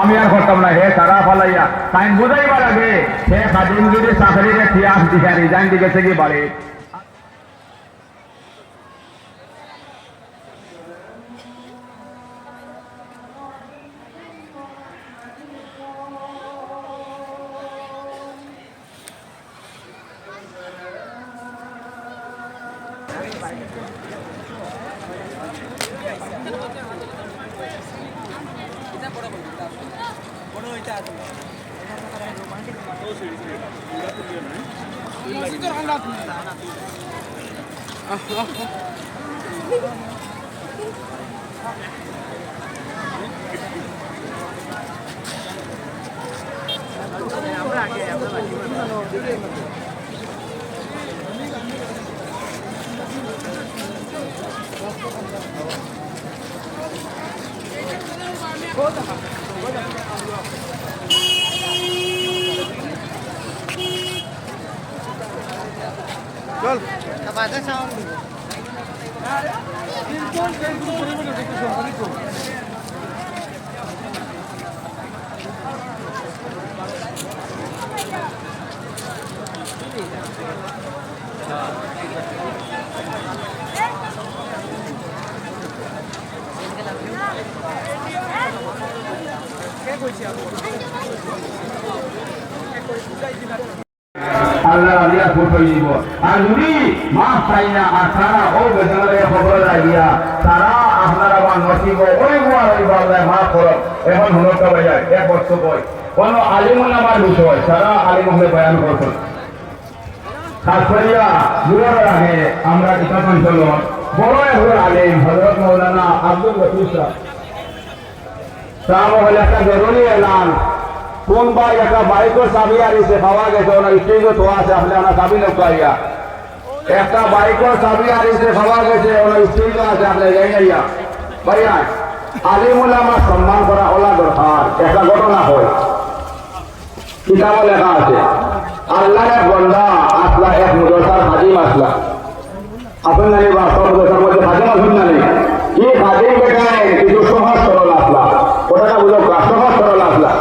আমি আর করতাম না হে সারা ফালাইয়া তাই বুঝাইবার লাগে হে খাদিম যদি চাকরিরে থিয়াস দিশা রিজাইন দি গেছে কি বাড়ি চল আল্লাহ আলিয়া ফুট হয়ে যাব আর যদি মাফ চাই না আর তারা ও বেদনারে খবর লাগিয়া তারা আপনার আমার নসিব ওই গুয়া হইব আল্লাহ মাফ করো এখন হুনকা বাজায় এক বস্তু কই কোন আলিমুল আমার বিষয় তারা আলিম হলে বয়ান করছেন খাস করিয়া দূরের আগে আমরা কিতাব অঞ্চল বড় একজন আলিম হযরত মাওলানা আব্দুল লতিফ সাহেব হলে একটা জরুরি এলান কোন ভাই একটা বাইকের চাবি আনিছে পাওয়া গেছে ওনার স্ত্রীকে তো আছে আপনি আমার চাবি লোক আইয়া একটা বাইকের চাবি আনিছে পাওয়া গেছে ওনার স্ত্রীকে আছে আপনি যাই নাইয়া ভাইয়া আলিমুল আমার সম্মান করা ওলা দরকার একটা ঘটনা হয় কিতাবে লেখা আছে আল্লাহর বান্দা আসলা এক মুদরসার খাদিম আসলা আপনি জানি বাস্তব মুদরসার মধ্যে খাদিম আসুন না নেই এই খাদিম বেটায় কিছু সহজ সরল আসলা ওটা বুঝো সহজ সরল আসলা